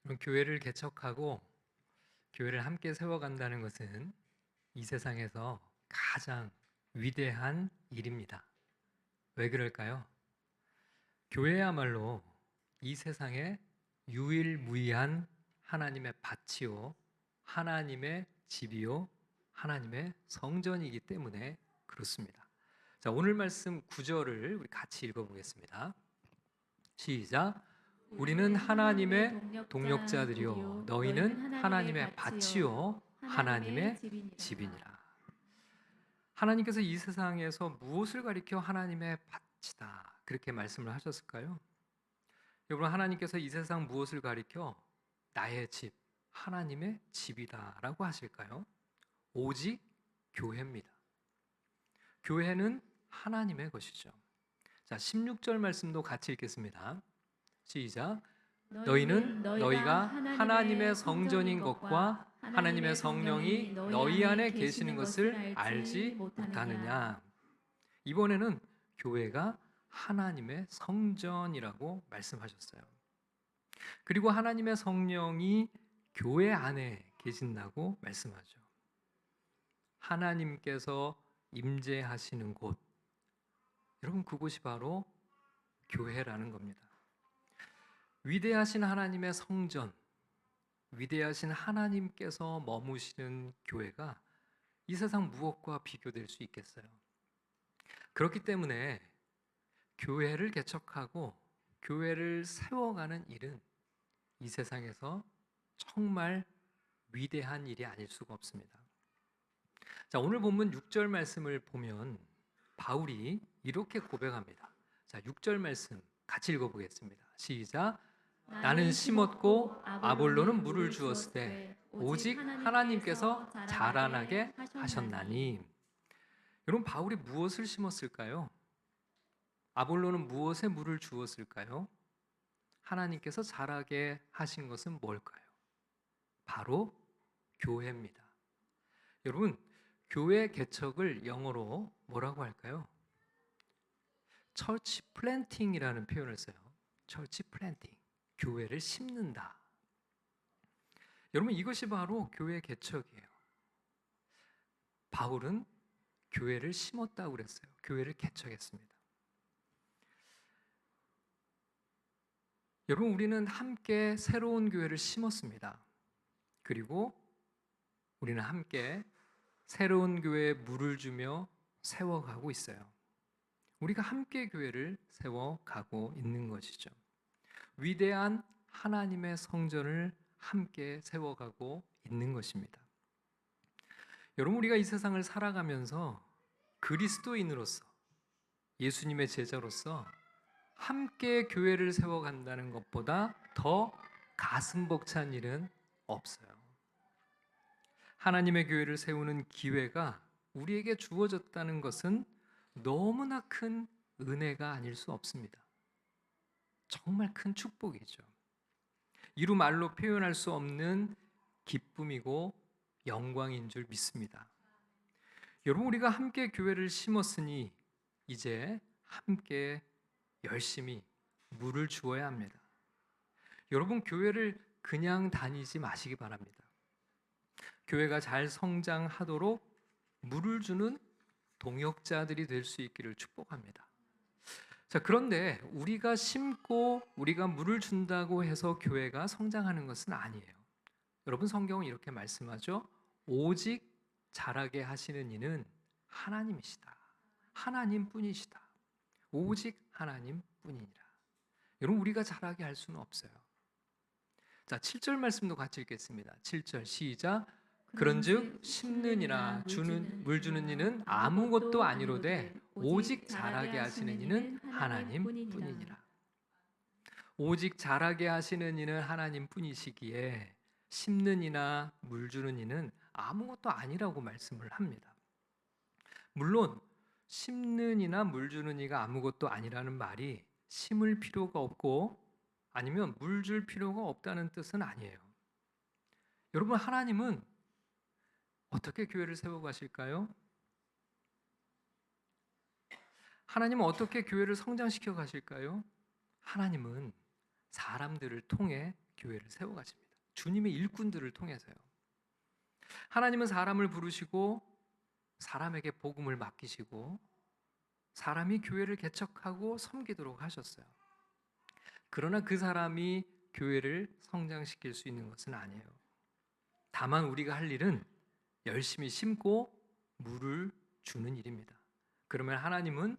그럼 교회를 개척하고 교회를 함께 세워간다는 것은 이 세상에서 가장 위대한 일입니다. 왜 그럴까요? 교회야말로 이 세상에 유일무이한 하나님의 밭이요, 하나님의 집이요, 하나님의 성전이기 때문에 그렇습니다. 자, 오늘 말씀 9절을 우리 같이 읽어보겠습니다. 시작. 우리는 하나님의 동역자들이요 너희는 하나님의 밭이요 하나님의 집이니라. 하나님께서 이 세상에서 무엇을 가리켜 하나님의 밭이다 그렇게 말씀을 하셨을까요? 여러분, 하나님께서 이 세상 무엇을 가리켜 나의 집, 하나님의 집이다라고 하실까요? 오직 교회입니다. 교회는 하나님의 것이죠. 자, 16절 말씀도 같이 읽겠습니다. 시작. 너희는 너희가 하나님의 성전인 것과 하나님의 성령이 너희 안에 계시는 것을 알지 못하느냐. 이번에는 교회가 하나님의 성전이라고 말씀하셨어요. 그리고 하나님의 성령이 교회 안에 계신다고 말씀하죠. 하나님께서 임재하시는 곳, 여러분, 그곳이 바로 교회라는 겁니다. 위대하신 하나님의 성전, 위대하신 하나님께서 머무시는 교회가 이 세상 무엇과 비교될 수 있겠어요? 그렇기 때문에 교회를 개척하고 교회를 세워가는 일은 이 세상에서 정말 위대한 일이 아닐 수가 없습니다. 자, 오늘 본문 6절 말씀을 보면 바울이 이렇게 고백합니다. 자, 6절 말씀 같이 읽어보겠습니다. 시작. 나는 심었고 아볼로는 물을 주었으되 오직 하나님께서 자라나게 하셨나니. 여러분, 바울이 무엇을 심었을까요? 아볼로는 무엇에 물을 주었을까요? 하나님께서 자라게 하신 것은 뭘까요? 바로 교회입니다. 여러분, 교회 개척을 영어로 뭐라고 할까요? 처치 플랜팅이라는 표현을 써요. 처치 플랜팅, 교회를 심는다. 여러분, 이것이 바로 교회 개척이에요. 바울은 교회를 심었다고 그랬어요. 교회를 개척했습니다. 여러분, 우리는 함께 새로운 교회를 심었습니다. 그리고 우리는 함께 새로운 교회에 물을 주며 세워가고 있어요. 우리가 함께 교회를 세워가고 있는 것이죠. 위대한 하나님의 성전을 함께 세워가고 있는 것입니다. 여러분, 우리가 이 세상을 살아가면서 그리스도인으로서, 예수님의 제자로서 함께 교회를 세워간다는 것보다 더 가슴 벅찬 일은 없어요. 하나님의 교회를 세우는 기회가 우리에게 주어졌다는 것은 너무나 큰 은혜가 아닐 수 없습니다. 정말 큰 축복이죠. 이루 말로 표현할 수 없는 기쁨이고 영광인 줄 믿습니다. 여러분, 우리가 함께 교회를 심었으니 이제 함께 열심히 물을 주어야 합니다. 여러분, 교회를 그냥 다니지 마시기 바랍니다. 교회가 잘 성장하도록 물을 주는 동역자들이 될 수 있기를 축복합니다. 자, 그런데 우리가 심고 우리가 물을 준다고 해서 교회가 성장하는 것은 아니에요. 여러분, 성경은 이렇게 말씀하죠. 오직 자라게 하시는 이는 하나님이시다. 하나님뿐이시다. 오직 하나님뿐이니라. 여러분, 우리가 자라게 할 수는 없어요. 자, 7절 말씀도 같이 읽겠습니다. 7절 시작. 그런즉 심는이나 물 주는 이는 아무것도 아니로되 오직 자라게 하시는 이는 하나님뿐이니라. 오직 자라게 하시는 이는 하나님뿐이시기에 심는 이나 물 주는 이는 아무것도 아니라고 말씀을 합니다. 물론 심는 이나 물 주는 이가 아무것도 아니라는 말이 심을 필요가 없고 아니면 물 줄 필요가 없다는 뜻은 아니에요. 여러분, 하나님은 어떻게 교회를 세워가실까요? 하나님은 어떻게 교회를 성장시켜 가실까요? 하나님은 사람들을 통해 교회를 세워가십니다. 주님의 일꾼들을 통해서요. 하나님은 사람을 부르시고 사람에게 복음을 맡기시고 사람이 교회를 개척하고 섬기도록 하셨어요. 그러나 그 사람이 교회를 성장시킬 수 있는 것은 아니에요. 다만 우리가 할 일은 열심히 심고 물을 주는 일입니다. 그러면 하나님은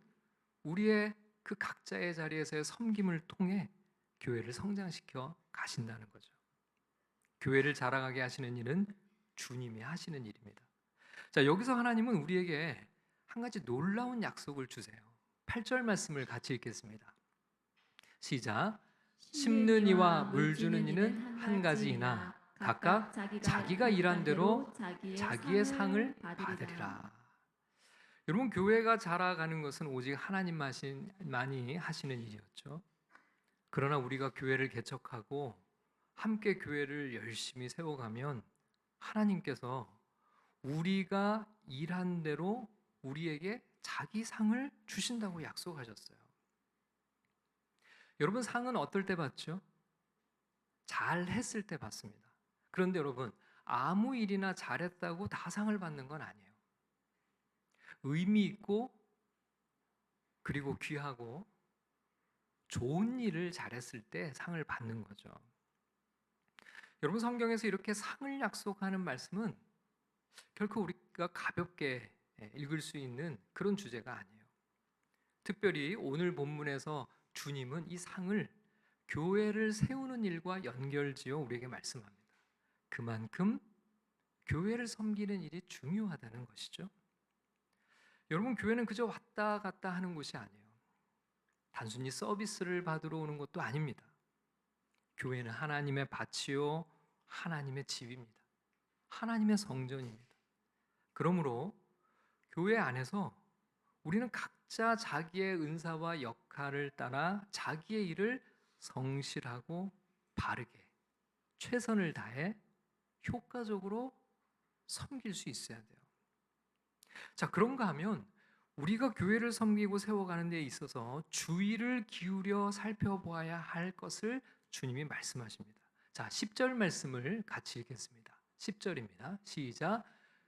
우리의 그 각자의 자리에서의 섬김을 통해 교회를 성장시켜 가신다는 거죠. 교회를 자라가게 하시는 일은 주님이 하시는 일입니다. 자, 여기서 하나님은 우리에게 한 가지 놀라운 약속을 주세요. 8절 말씀을 같이 읽겠습니다. 시작. 심는 이와 물 주는 이는 한 가지이나 각각 자기가 일한 대로 자기의 상을 받으리라. 여러분, 교회가 자라가는 것은 오직 하나님만이 하시는 일이었죠. 그러나 우리가 교회를 개척하고 함께 교회를 열심히 세워가면 하나님께서 우리가 일한 대로 우리에게 자기 상을 주신다고 약속하셨어요. 여러분, 상은 어떨 때 받죠? 잘 했을 때 받습니다. 그런데 여러분, 아무 일이나 잘했다고 다 상을 받는 건 아니에요. 의미 있고 그리고 귀하고 좋은 일을 잘했을 때 상을 받는 거죠. 여러분, 성경에서 이렇게 상을 약속하는 말씀은 결코 우리가 가볍게 읽을 수 있는 그런 주제가 아니에요. 특별히 오늘 본문에서 주님은 이 상을 교회를 세우는 일과 연결지어 우리에게 말씀합니다. 그만큼 교회를 섬기는 일이 중요하다는 것이죠. 여러분, 교회는 그저 왔다 갔다 하는 곳이 아니에요. 단순히 서비스를 받으러 오는 것도 아닙니다. 교회는 하나님의 밭이요, 하나님의 집입니다. 하나님의 성전입니다. 그러므로 교회 안에서 우리는 각자 자기의 은사와 역할을 따라 자기의 일을 성실하고 바르게 최선을 다해 효과적으로 섬길 수 있어야 돼요. 자, 그런가 하면 우리가 교회를 섬기고 세워가는 데 있어서 주의를 기울여 살펴보아야 할 것을 주님이 말씀하십니다. 자, 10절 말씀을 같이 읽겠습니다. 10절입니다. 시작.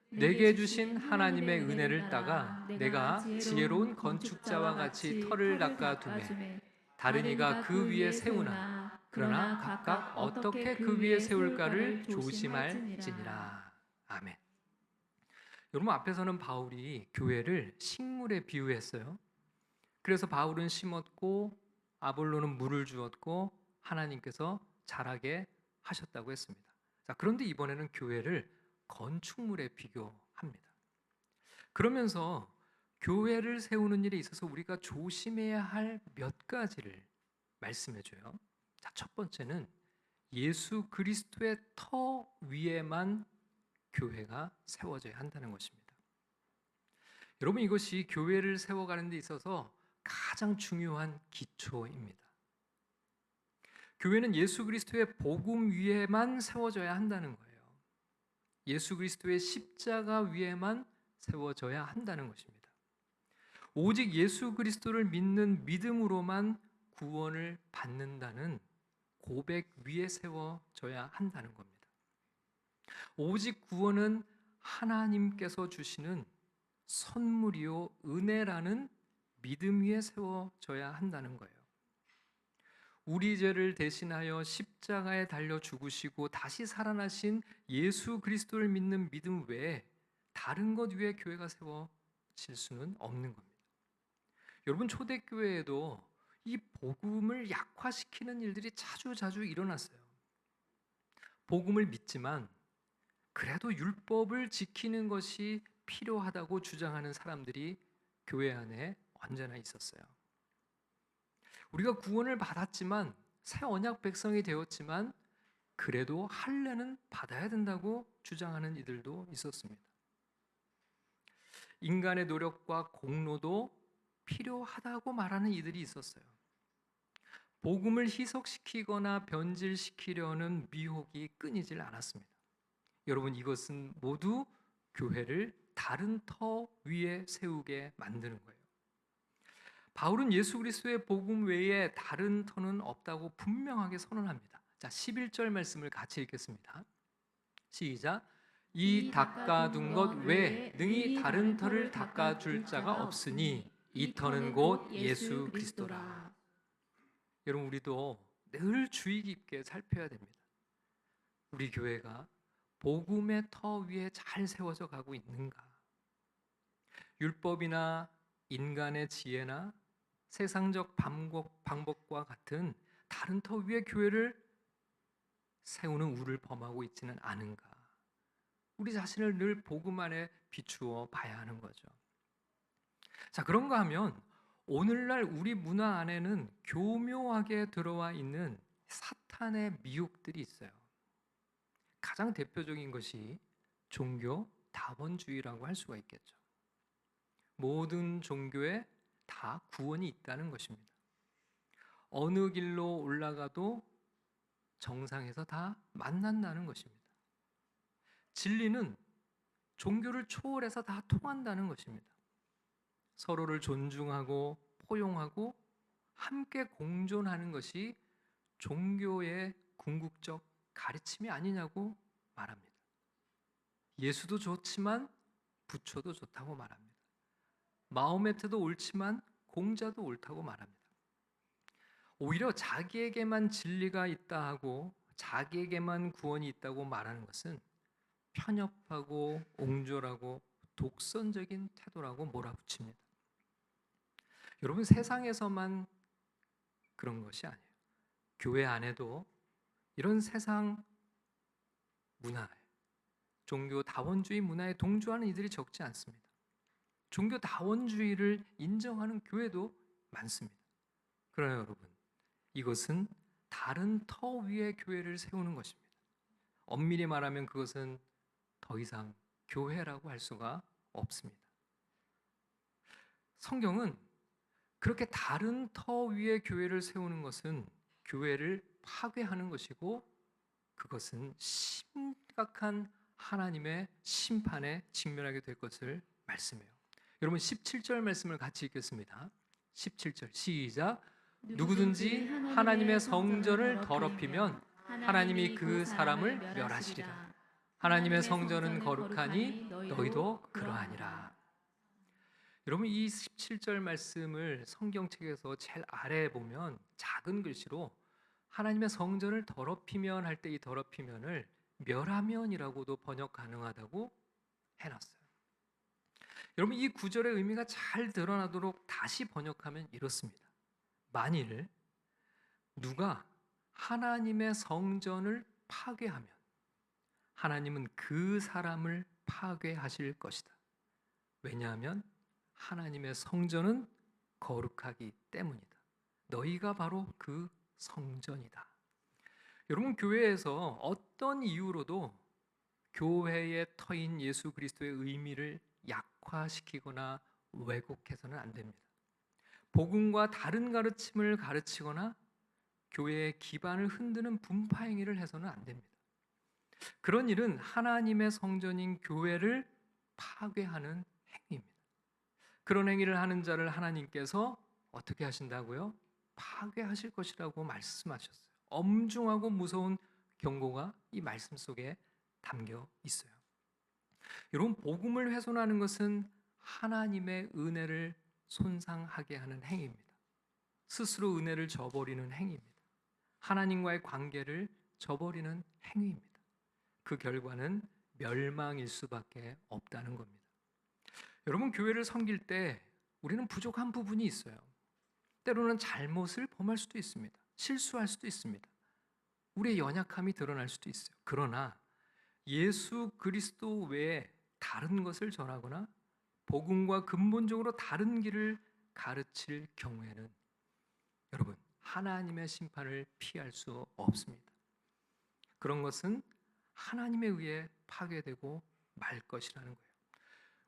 내게 주신 하나님의 은혜를 따가 내가 지혜로운 건축자와 같이 터를 닦아두매 다른 이가 그 위에 세우나 그러나 각각 어떻게 그 위에 세울까를 조심할지니라. 아멘. 여러분, 앞에서는 바울이 교회를 식물에 비유했어요. 그래서 바울은 심었고 아볼로는 물을 주었고 하나님께서 자라게 하셨다고 했습니다. 자, 그런데 이번에는 교회를 건축물에 비교합니다. 그러면서 교회를 세우는 일에 있어서 우리가 조심해야 할 몇 가지를 말씀해 줘요. 자, 첫 번째는 예수 그리스도의 터 위에만 교회가 세워져야 한다는 것입니다. 여러분, 이것이 교회를 세워가는 데 있어서 가장 중요한 기초입니다. 교회는 예수 그리스도의 복음 위에만 세워져야 한다는 거예요. 예수 그리스도의 십자가 위에만 세워져야 한다는 것입니다. 오직 예수 그리스도를 믿는 믿음으로만 구원을 받는다는 고백 위에 세워져야 한다는 겁니다. 오직 구원은 하나님께서 주시는 선물이요 은혜라는 믿음 위에 세워져야 한다는 거예요. 우리 죄를 대신하여 십자가에 달려 죽으시고 다시 살아나신 예수 그리스도를 믿는 믿음 외에 다른 것 위에 교회가 세워질 수는 없는 겁니다. 여러분, 초대교회에도 이 복음을 약화시키는 일들이 자주 일어났어요. 복음을 믿지만 그래도 율법을 지키는 것이 필요하다고 주장하는 사람들이 교회 안에 언제나 있었어요. 우리가 구원을 받았지만 새 언약 백성이 되었지만 그래도 할례는 받아야 된다고 주장하는 이들도 있었습니다. 인간의 노력과 공로도 필요하다고 말하는 이들이 있었어요. 복음을 희석시키거나 변질시키려는 미혹이 끊이질 않았습니다. 여러분, 이것은 모두 교회를 다른 터 위에 세우게 만드는 거예요. 바울은 예수 그리스도의 복음 외에 다른 터는 없다고 분명하게 선언합니다. 자, 11절 말씀을 같이 읽겠습니다. 시작. 이 닦아둔 것 외에 능히 다른 터를 닦아줄 자가 없으니 이 터는 곧 예수 그리스도라. 여러분, 우리도 늘 주의 깊게 살펴야 됩니다. 우리 교회가 복음의 터 위에 잘 세워져 가고 있는가? 율법이나 인간의 지혜나 세상적 방법과 같은 다른 터 위에 교회를 세우는 우를 범하고 있지는 않은가? 우리 자신을 늘 복음 안에 비추어 봐야 하는 거죠. 자, 그런가 하면 오늘날 우리 문화 안에는 교묘하게 들어와 있는 사탄의 미혹들이 있어요. 가장 대표적인 것이 종교 다원주의라고 할 수가 있겠죠. 모든 종교에 다 구원이 있다는 것입니다. 어느 길로 올라가도 정상에서 다 만난다는 것입니다. 진리는 종교를 초월해서 다 통한다는 것입니다. 서로를 존중하고 포용하고 함께 공존하는 것이 종교의 궁극적 가르침이 아니냐고 말합니다. 예수도 좋지만 부처도 좋다고 말합니다. 마호메트도 옳지만 공자도 옳다고 말합니다. 오히려 자기에게만 진리가 있다 하고 자기에게만 구원이 있다고 말하는 것은 편협하고 옹졸하고 독선적인 태도라고 몰아붙입니다. 여러분, 세상에서만 그런 것이 아니에요. 교회 안에도 이런 세상 문화에, 종교 다원주의 문화에 동조하는 이들이 적지 않습니다. 종교 다원주의를 인정하는 교회도 많습니다. 그러나 여러분, 이것은 다른 터 위에 교회를 세우는 것입니다. 엄밀히 말하면 그것은 더 이상 교회라고 할 수가 없습니다. 성경은 그렇게 다른 터 위에 교회를 세우는 것은 교회를 파괴하는 것이고 그것은 심각한 하나님의 심판에 직면하게 될 것을 말씀해요. 여러분, 17절 말씀을 같이 읽겠습니다. 17절 시작. 누구든지 하나님의 성전을 더럽히면 하나님이 그 사람을 멸하시리라. 하나님의 성전은 거룩하니 너희도 그러하니라. 여러분, 이 17절 말씀을 성경책에서 제일 아래에 보면 작은 글씨로 하나님의 성전을 더럽히면 할 때 이 더럽히면을 멸하면이라고도 번역 가능하다고 해놨어요. 여러분, 이 구절의 의미가 잘 드러나도록 다시 번역하면 이렇습니다. 만일 누가 하나님의 성전을 파괴하면 하나님은 그 사람을 파괴하실 것이다. 왜냐하면 하나님의 성전은 거룩하기 때문이다. 너희가 바로 그 성전이다. 여러분, 교회에서 어떤 이유로도 교회의 터인 예수 그리스도의 의미를 약화시키거나 왜곡해서는 안 됩니다. 복음과 다른 가르침을 가르치거나 교회의 기반을 흔드는 분파 행위를 해서는 안 됩니다. 그런 일은 하나님의 성전인 교회를 파괴하는 행위입니다. 그런 행위를 하는 자를 하나님께서 어떻게 하신다고요? 파괴하실 것이라고 말씀하셨어요. 엄중하고 무서운 경고가 이 말씀 속에 담겨 있어요. 여러분, 복음을 훼손하는 것은 하나님의 은혜를 손상하게 하는 행위입니다. 스스로 은혜를 저버리는 행위입니다. 하나님과의 관계를 저버리는 행위입니다. 그 결과는 멸망일 수밖에 없다는 겁니다. 여러분, 교회를 섬길 때 우리는 부족한 부분이 있어요. 때로는 잘못을 범할 수도 있습니다. 실수할 수도 있습니다. 우리의 연약함이 드러날 수도 있어요. 그러나 예수 그리스도 외에 다른 것을 전하거나 복음과 근본적으로 다른 길을 가르칠 경우에는 여러분, 하나님의 심판을 피할 수 없습니다. 그런 것은 하나님에 의해 파괴되고 말 것이라는 거예요.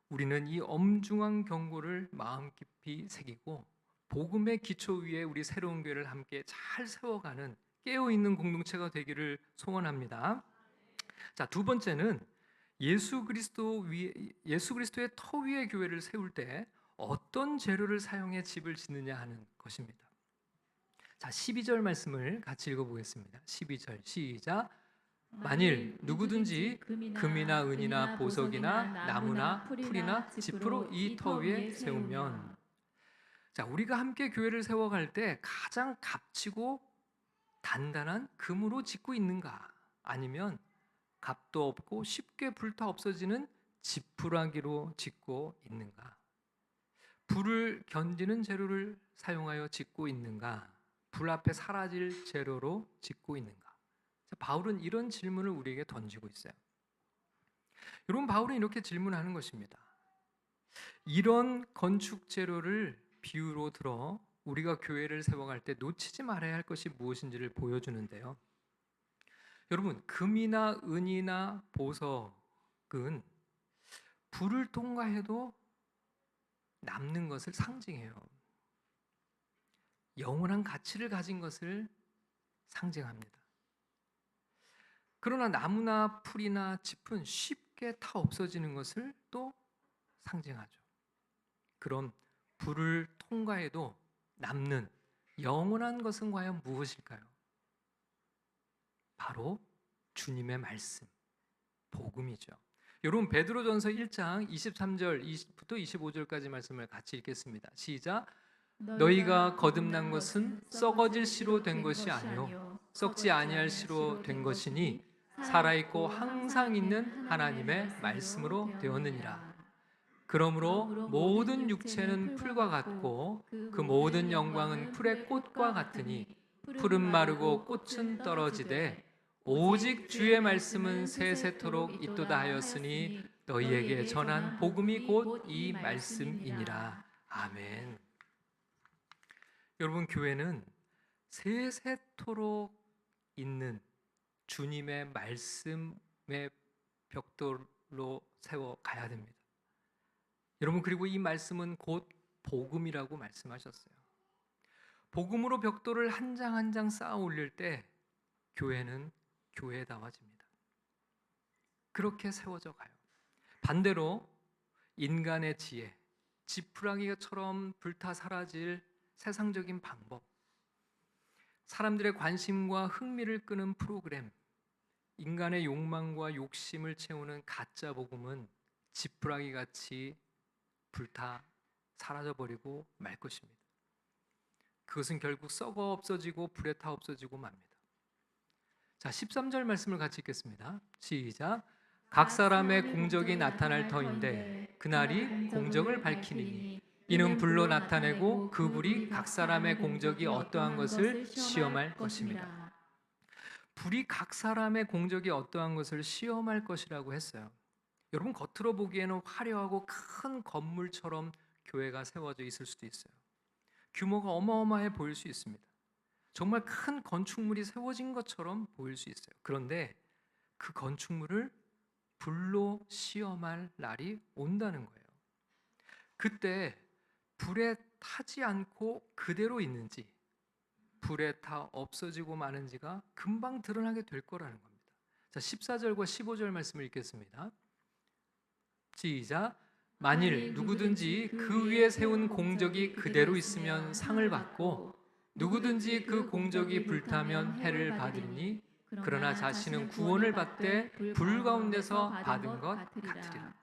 우리는 이 엄중한 경고를 마음 깊이 새기고 복음의 기초 위에 우리 새로운 교회를 함께 잘 세워가는 깨어있는 공동체가 되기를 소원합니다. 자, 두 번째는 예수 그리스도의 터 위에 교회를 세울 때 어떤 재료를 사용해 집을 짓느냐 하는 것입니다. 자, 12절 말씀을 같이 읽어보겠습니다. 12절 시작. 만일 누구든지 금이나 은이나 보석이나 나무나 풀이나 지프로 이 터 위에 세우면, 자, 우리가 함께 교회를 세워갈 때 가장 값지고 단단한 금으로 짓고 있는가, 아니면 값도 없고 쉽게 불타 없어지는 지푸라기로 짓고 있는가? 불을 견디는 재료를 사용하여 짓고 있는가? 불 앞에 사라질 재료로 짓고 있는가? 바울은 이런 질문을 우리에게 던지고 있어요. 여러분, 바울은 이렇게 질문하는 것입니다. 이런 건축 재료를 비유로 들어 우리가 교회를 세워갈 때 놓치지 말아야 할 것이 무엇인지를 보여주는데요. 여러분, 금이나 은이나 보석은 불을 통과해도 남는 것을 상징해요. 영원한 가치를 가진 것을 상징합니다. 그러나 나무나 풀이나 짚은 쉽게 타 없어지는 것을 또 상징하죠. 그럼 불을 통과해도 남는 영원한 것은 과연 무엇일까요? 바로 주님의 말씀, 복음이죠. 여러분, 베드로전서 1장 23절부터 25절까지 말씀을 같이 읽겠습니다. 시작. 너희가 거듭난 것은 썩어질 씨로 된 것이 아니요 썩지 아니할 씨로 된 것이니 살아있고 항상 있는 하나님의 말씀으로 되었느니라. 그러므로 모든 육체는 풀과 같고 그 모든 영광은 풀의 꽃과 같으니 풀은 마르고 꽃은 떨어지되 오직 주의 말씀은 세세토록 있도다 하였으니 너희에게 전한 복음이 곧 이 말씀이니라. 아멘. 여러분, 교회는 세세토록 있는 주님의 말씀의 벽돌로 세워가야 됩니다. 여러분, 그리고 이 말씀은 곧 복음이라고 말씀하셨어요. 복음으로 벽돌을 한 장 한 장 쌓아 올릴 때 교회는 교회다워집니다. 그렇게 세워져 가요. 반대로 인간의 지혜, 지푸라기처럼 불타 사라질 세상적인 방법, 사람들의 관심과 흥미를 끄는 프로그램, 인간의 욕망과 욕심을 채우는 가짜 복음은 지푸라기 같이 불타 사라져버리고 말 것입니다. 그것은 결국 썩어 없어지고 불에 타 없어지고 맙니다. 자, 13절 말씀을 같이 읽겠습니다. 시작. 각 사람의 공적이 나타날 터인데 그날이 공적을 밝히니니 이는 불로 나타내고 그 불이 각 사람의 공적이 어떠한 것을 시험할 것입니다. 불이 각 사람의 공적이 어떠한 것을 시험할 것이라고 했어요. 여러분, 겉으로 보기에는 화려하고 큰 건물처럼 교회가 세워져 있을 수도 있어요. 규모가 어마어마해 보일 수 있습니다. 정말 큰 건축물이 세워진 것처럼 보일 수 있어요. 그런데 그 건축물을 불로 시험할 날이 온다는 거예요. 그때 불에 타지 않고 그대로 있는지, 불에 타 없어지고 마는지가 금방 드러나게 될 거라는 겁니다. 자, 14절과 15절 말씀을 읽겠습니다. 시작. 만일 누구든지 그 위에 세운 공적이 그대로 있으면 상을 받고 누구든지 그 공적이 불타면 해를 받으리니 그러나 자신은 구원을 받되 불 가운데서 받은 것 같으리라.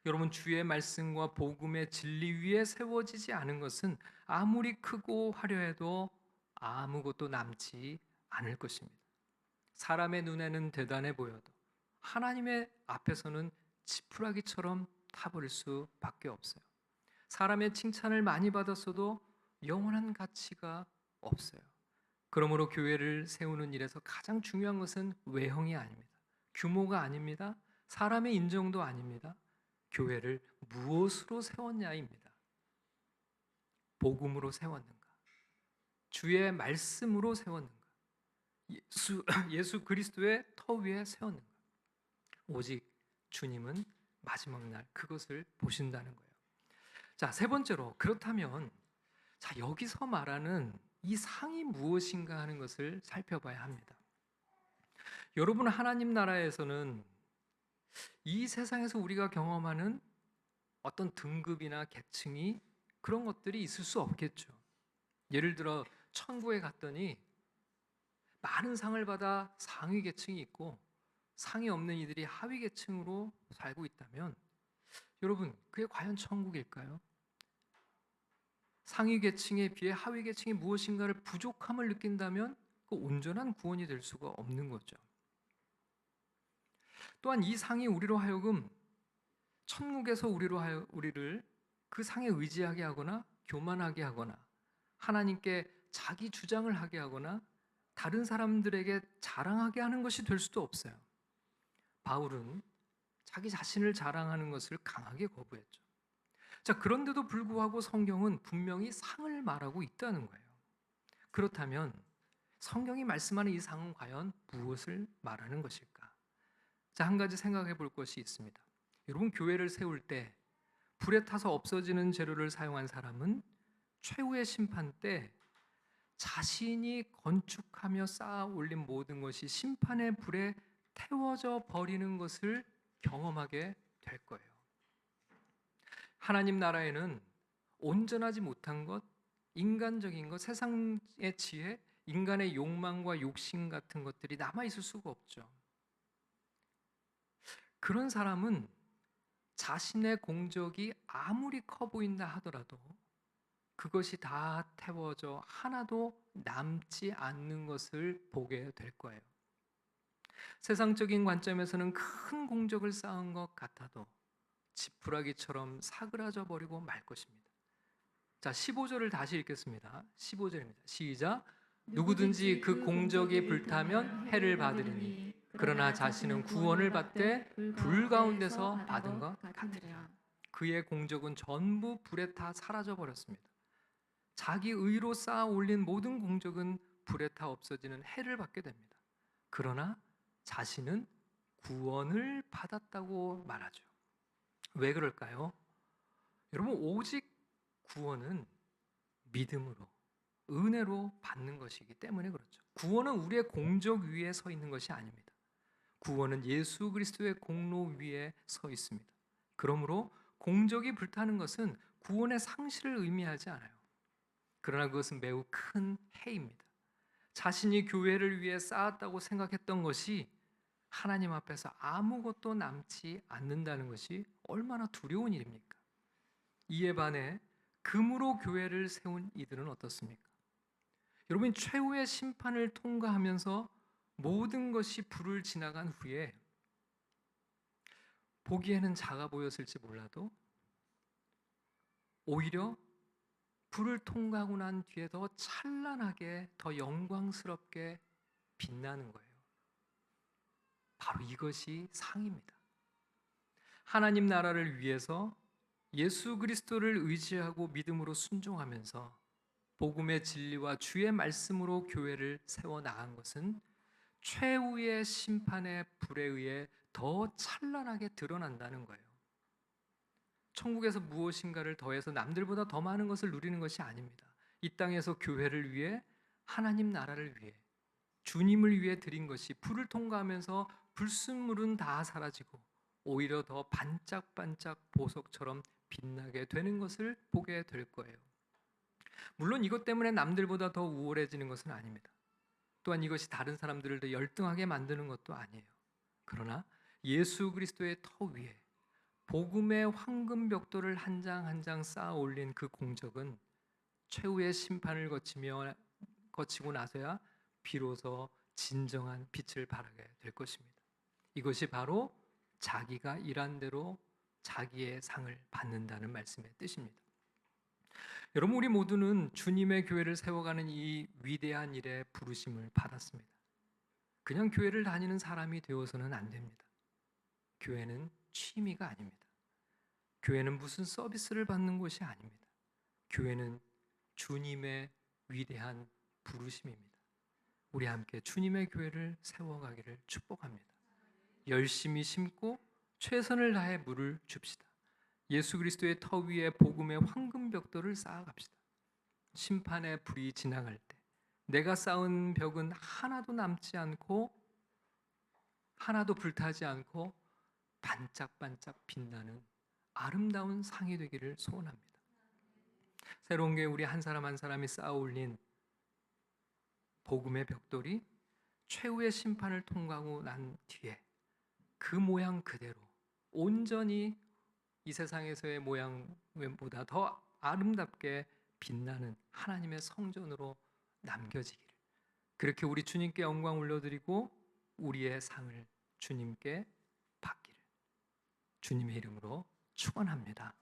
여러분, 주의 말씀과 복음의 진리 위에 세워지지 않은 것은 아무리 크고 화려해도 아무것도 남지 않을 것입니다. 사람의 눈에는 대단해 보여도 하나님의 앞에서는 지푸라기처럼 타버릴 수밖에 없어요. 사람의 칭찬을 많이 받았어도 영원한 가치가 없어요. 그러므로 교회를 세우는 일에서 가장 중요한 것은 외형이 아닙니다. 규모가 아닙니다. 사람의 인정도 아닙니다. 교회를 무엇으로 세웠냐입니다. 복음으로 세웠는가? 주의 말씀으로 세웠는가? 예수 그리스도의 터 위에 세웠는가? 오직 주님은 마지막 날 그것을 보신다는 거예요. 자, 세 번째로, 그렇다면 자, 여기서 말하는 이 상이 무엇인가 하는 것을 살펴봐야 합니다. 여러분, 하나님 나라에서는 이 세상에서 우리가 경험하는 어떤 등급이나 계층이 그런 것들이 있을 수 없겠죠. 예를 들어 천국에 갔더니 많은 상을 받아 상위 계층이 있고 상이 없는 이들이 하위 계층으로 살고 있다면 여러분, 그게 과연 천국일까요? 상위 계층에 비해 하위 계층이 무엇인가를 부족함을 느낀다면 그 온전한 구원이 될 수가 없는 거죠. 또한 이 상이 우리로 하여금 천국에서 우리를 그 상에 의지하게 하거나 교만하게 하거나 하나님께 자기 주장을 하게 하거나 다른 사람들에게 자랑하게 하는 것이 될 수도 없어요. 바울은 자기 자신을 자랑하는 것을 강하게 거부했죠. 자, 그런데도 불구하고 성경은 분명히 상을 말하고 있다는 거예요. 그렇다면 성경이 말씀하는 이 상은 과연 무엇을 말하는 것일까? 자, 한 가지 생각해 볼 것이 있습니다. 여러분, 교회를 세울 때 불에 타서 없어지는 재료를 사용한 사람은 최후의 심판 때 자신이 건축하며 쌓아 올린 모든 것이 심판의 불에 태워져 버리는 것을 경험하게 될 거예요. 하나님 나라에는 온전하지 못한 것, 인간적인 것, 세상의 지혜, 인간의 욕망과 욕심 같은 것들이 남아 있을 수가 없죠. 그런 사람은 자신의 공적이 아무리 커 보인다 하더라도 그것이 다 태워져 하나도 남지 않는 것을 보게 될 거예요. 세상적인 관점에서는 큰 공적을 쌓은 것 같아도 지푸라기처럼 사그라져 버리고 말 것입니다. 자, 15절을 다시 읽겠습니다. 15절입니다. 시작. 누구든지 그 공적이 불타면 해를 받으리니 그러나 자신은 구원을 받되 불 가운데서 받은 것 같으리라. 그의 공적은 전부 불에 타 사라져 버렸습니다. 자기 의로 쌓아 올린 모든 공적은 불에 타 없어지는 해를 받게 됩니다. 그러나 자신은 구원을 받았다고 말하죠. 왜 그럴까요? 여러분, 오직 구원은 믿음으로, 은혜로 받는 것이기 때문에 그렇죠. 구원은 우리의 공적 위에 서 있는 것이 아닙니다. 구원은 예수 그리스도의 공로 위에 서 있습니다. 그러므로 공적이 불타는 것은 구원의 상실을 의미하지 않아요. 그러나 그것은 매우 큰 해입니다. 자신이 교회를 위해 쌓았다고 생각했던 것이 하나님 앞에서 아무것도 남지 않는다는 것이 얼마나 두려운 일입니까? 이에 반해 금으로 교회를 세운 이들은 어떻습니까? 여러분, 최후의 심판을 통과하면서 모든 것이 불을 지나간 후에 보기에는 작아 보였을지 몰라도 오히려 불을 통과하고 난 뒤에 더 찬란하게, 더 영광스럽게 빛나는 거예요. 바로 이것이 상입니다. 하나님 나라를 위해서 예수 그리스도를 의지하고 믿음으로 순종하면서 복음의 진리와 주의 말씀으로 교회를 세워 나간 것은 최후의 심판의 불에 의해 더 찬란하게 드러난다는 거예요. 천국에서 무엇인가를 더해서 남들보다 더 많은 것을 누리는 것이 아닙니다. 이 땅에서 교회를 위해, 하나님 나라를 위해, 주님을 위해 드린 것이 불을 통과하면서 불순물은 다 사라지고 오히려 더 반짝반짝 보석처럼 빛나게 되는 것을 보게 될 거예요. 물론 이것 때문에 남들보다 더 우월해지는 것은 아닙니다. 또한 이것이 다른 사람들을 더 열등하게 만드는 것도 아니에요. 그러나 예수 그리스도의 터 위에 복음의 황금 벽돌을 한 장 한 장 쌓아 올린 그 공적은 최후의 심판을 거치고 나서야 비로소 진정한 빛을 발하게 될 것입니다. 이것이 바로 자기가 일한 대로 자기의 상을 받는다는 말씀의 뜻입니다. 여러분, 우리 모두는 주님의 교회를 세워가는 이 위대한 일에 부르심을 받았습니다. 그냥 교회를 다니는 사람이 되어서는 안 됩니다. 교회는 취미가 아닙니다. 교회는 무슨 서비스를 받는 곳이 아닙니다. 교회는 주님의 위대한 부르심입니다. 우리 함께 주님의 교회를 세워가기를 축복합니다. 열심히 심고 최선을 다해 물을 줍시다. 예수 그리스도의 터 위에 복음의 황금 벽돌을 쌓아갑시다. 심판의 불이 지나갈 때 내가 쌓은 벽은 하나도 남지 않고 하나도 불타지 않고 반짝반짝 빛나는 아름다운 상이 되기를 소원합니다. 새로운 교회 우리 한 사람 한 사람이 쌓아 올린 복음의 벽돌이 최후의 심판을 통과하고 난 뒤에 그 모양 그대로 온전히 이 세상에서의 모양보다 더 아름답게 빛나는 하나님의 성전으로 남겨지기를, 그렇게 우리 주님께 영광 올려드리고 우리의 상을 주님께 받기를 주님의 이름으로 축원합니다.